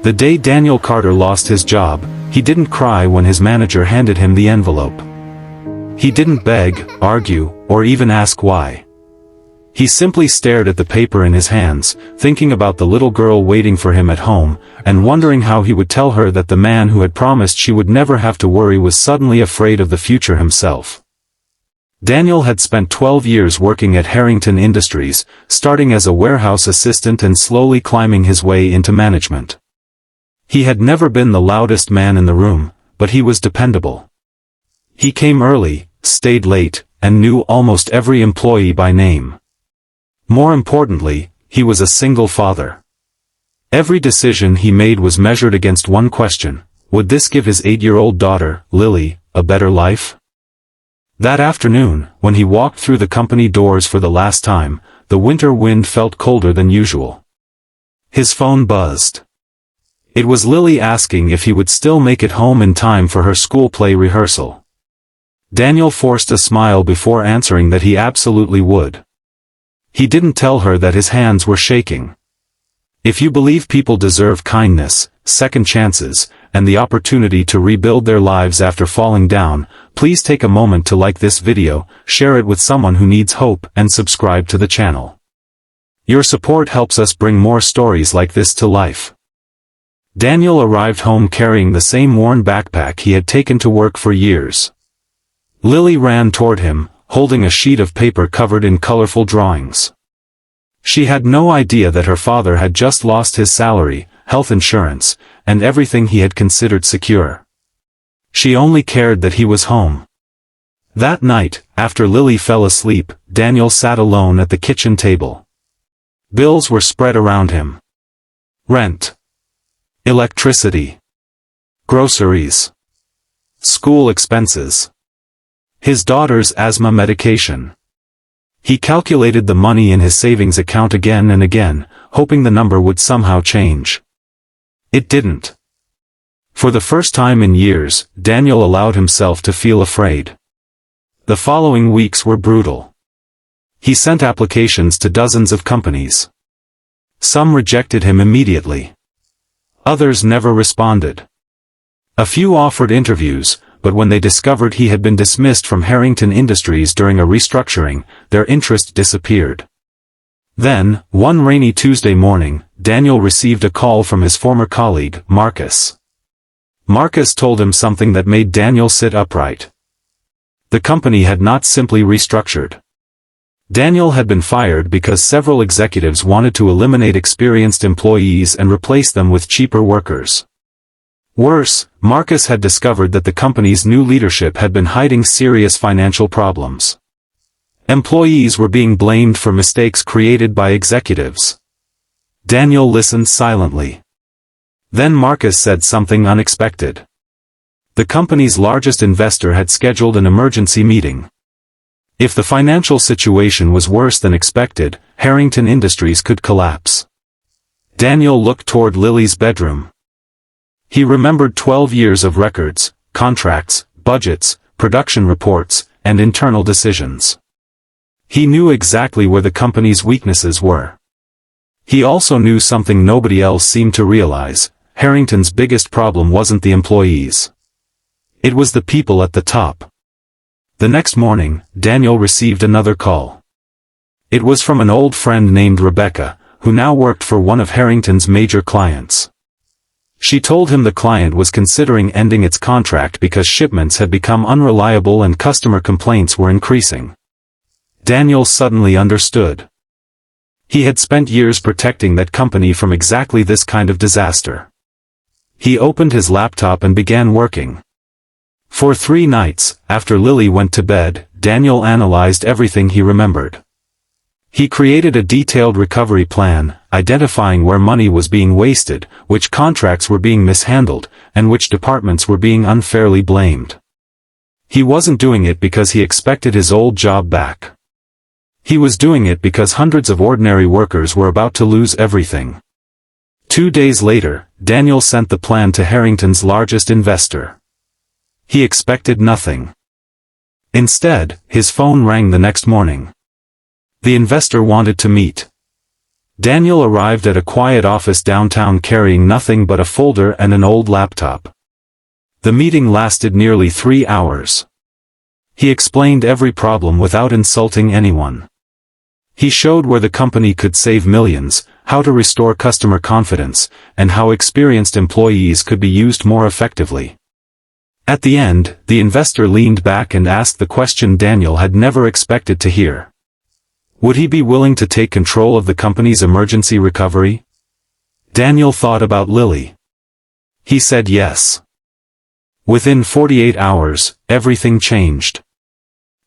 The day Daniel Carter lost his job, he didn't cry when his manager handed him the envelope. He didn't beg, argue, or even ask why. He simply stared at the paper in his hands, thinking about the little girl waiting for him at home, and wondering how he would tell her that the man who had promised she would never have to worry was suddenly afraid of the future himself. Daniel had spent 12 years working at Harrington Industries, starting as a warehouse assistant and slowly climbing his way into management. He had never been the loudest man in the room, but he was dependable. He came early, stayed late, and knew almost every employee by name. More importantly, he was a single father. Every decision he made was measured against one question: would this give his 8-year-old daughter, Lily, a better life? That afternoon, when he walked through the company doors for the last time, the winter wind felt colder than usual. His phone buzzed. It was Lily asking if he would still make it home in time for her school play rehearsal. Daniel forced a smile before answering that he absolutely would. He didn't tell her that his hands were shaking. If you believe people deserve kindness, second chances, and the opportunity to rebuild their lives after falling down, please take a moment to like this video, share it with someone who needs hope, and subscribe to the channel. Your support helps us bring more stories like this to life. Daniel arrived home carrying the same worn backpack he had taken to work for years. Lily ran toward him, holding a sheet of paper covered in colorful drawings. She had no idea that her father had just lost his salary, health insurance, and everything he had considered secure. She only cared that he was home. That night, after Lily fell asleep, Daniel sat alone at the kitchen table. Bills were spread around him. Rent, electricity, groceries, school expenses, his daughter's asthma medication. He calculated the money in his savings account again and again, hoping the number would somehow change. It didn't. For the first time in years, Daniel allowed himself to feel afraid. The following weeks were brutal. He sent applications to dozens of companies. Some rejected him immediately. Others never responded. A few offered interviews, but when they discovered he had been dismissed from Harrington Industries during a restructuring, their interest disappeared. Then, one rainy Tuesday morning, Daniel received a call from his former colleague, Marcus. Marcus told him something that made Daniel sit upright. The company had not simply restructured. Daniel had been fired because several executives wanted to eliminate experienced employees and replace them with cheaper workers. Worse, Marcus had discovered that the company's new leadership had been hiding serious financial problems. Employees were being blamed for mistakes created by executives. Daniel listened silently. Then Marcus said something unexpected. The company's largest investor had scheduled an emergency meeting. If the financial situation was worse than expected, Harrington Industries could collapse. Daniel looked toward Lily's bedroom. He remembered 12 years of records, contracts, budgets, production reports, and internal decisions. He knew exactly where the company's weaknesses were. He also knew something nobody else seemed to realize: Harrington's biggest problem wasn't the employees. It was the people at the top. The next morning, Daniel received another call. It was from an old friend named Rebecca, who now worked for one of Harrington's major clients. She told him the client was considering ending its contract because shipments had become unreliable and customer complaints were increasing. Daniel suddenly understood. He had spent years protecting that company from exactly this kind of disaster. He opened his laptop and began working. For 3 nights, after Lily went to bed, Daniel analyzed everything he remembered. He created a detailed recovery plan, identifying where money was being wasted, which contracts were being mishandled, and which departments were being unfairly blamed. He wasn't doing it because he expected his old job back. He was doing it because hundreds of ordinary workers were about to lose everything. 2 days later, Daniel sent the plan to Harrington's largest investor. He expected nothing. Instead, his phone rang the next morning. The investor wanted to meet. Daniel arrived at a quiet office downtown carrying nothing but a folder and an old laptop. The meeting lasted nearly 3 hours. He explained every problem without insulting anyone. He showed where the company could save millions, how to restore customer confidence, and how experienced employees could be used more effectively. At the end, the investor leaned back and asked the question Daniel had never expected to hear. Would he be willing to take control of the company's emergency recovery? Daniel thought about Lily. He said yes. Within 48 hours, everything changed.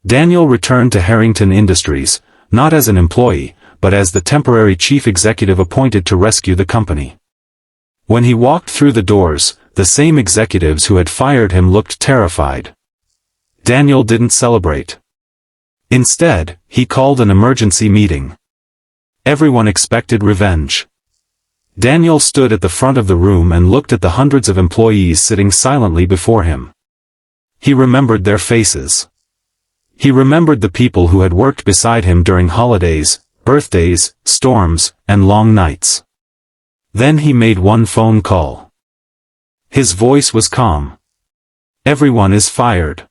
Daniel returned to Harrington Industries, not as an employee, but as the temporary chief executive appointed to rescue the company. When he walked through the doors, the same executives who had fired him looked terrified. Daniel didn't celebrate. Instead, he called an emergency meeting. Everyone expected revenge. Daniel stood at the front of the room and looked at the hundreds of employees sitting silently before him. He remembered their faces. He remembered the people who had worked beside him during holidays, birthdays, storms, and long nights. Then he made one phone call. His voice was calm. Everyone is fired.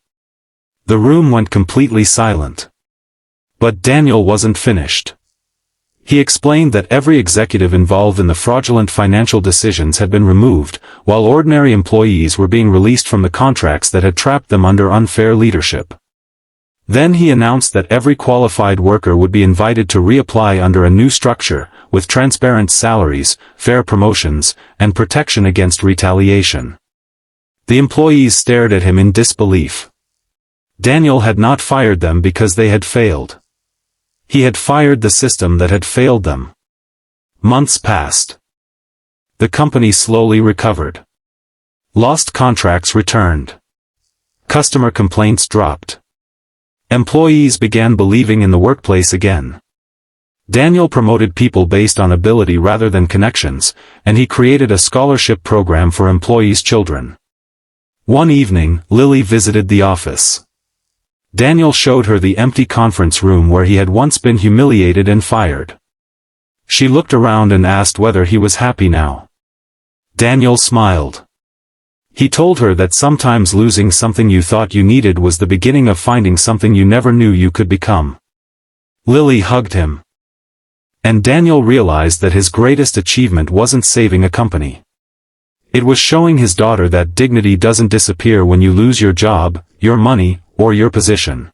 The room went completely silent. But Daniel wasn't finished. He explained that every executive involved in the fraudulent financial decisions had been removed, while ordinary employees were being released from the contracts that had trapped them under unfair leadership. Then he announced that every qualified worker would be invited to reapply under a new structure, with transparent salaries, fair promotions, and protection against retaliation. The employees stared at him in disbelief. Daniel had not fired them because they had failed. He had fired the system that had failed them. Months passed. The company slowly recovered. Lost contracts returned. Customer complaints dropped. Employees began believing in the workplace again. Daniel promoted people based on ability rather than connections, and he created a scholarship program for employees' children. One evening, Lily visited the office. Daniel showed her the empty conference room where he had once been humiliated and fired. She looked around and asked whether he was happy now. Daniel smiled. He told her that sometimes losing something you thought you needed was the beginning of finding something you never knew you could become. Lily hugged him. And Daniel realized that his greatest achievement wasn't saving a company. It was showing his daughter that dignity doesn't disappear when you lose your job, your money, or your position.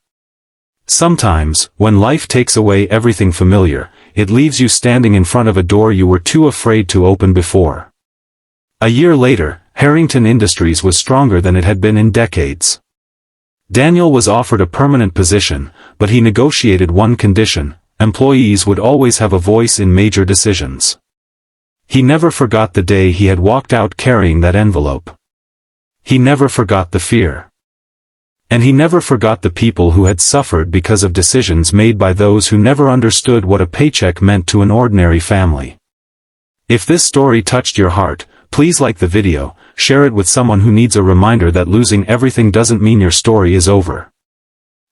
Sometimes, when life takes away everything familiar, it leaves you standing in front of a door you were too afraid to open before. A year later, Harrington Industries was stronger than it had been in decades. Daniel was offered a permanent position, but he negotiated one condition: employees would always have a voice in major decisions. He never forgot the day he had walked out carrying that envelope. He never forgot the fear. And he never forgot the people who had suffered because of decisions made by those who never understood what a paycheck meant to an ordinary family. If this story touched your heart, please like the video, share it with someone who needs a reminder that losing everything doesn't mean your story is over.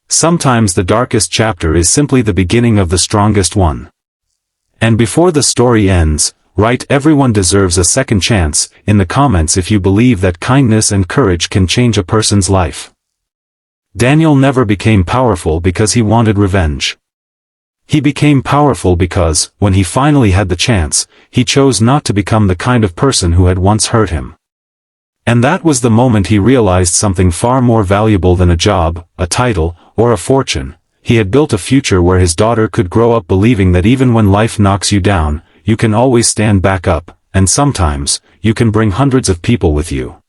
Sometimes the darkest chapter is simply the beginning of the strongest one. And before the story ends, write "Everyone deserves a second chance" in the comments if you believe that kindness and courage can change a person's life. Daniel never became powerful because he wanted revenge. He became powerful because, when he finally had the chance, he chose not to become the kind of person who had once hurt him. And that was the moment he realized something far more valuable than a job, a title, or a fortune. He had built a future where his daughter could grow up believing that even when life knocks you down, you can always stand back up, and sometimes, you can bring hundreds of people with you.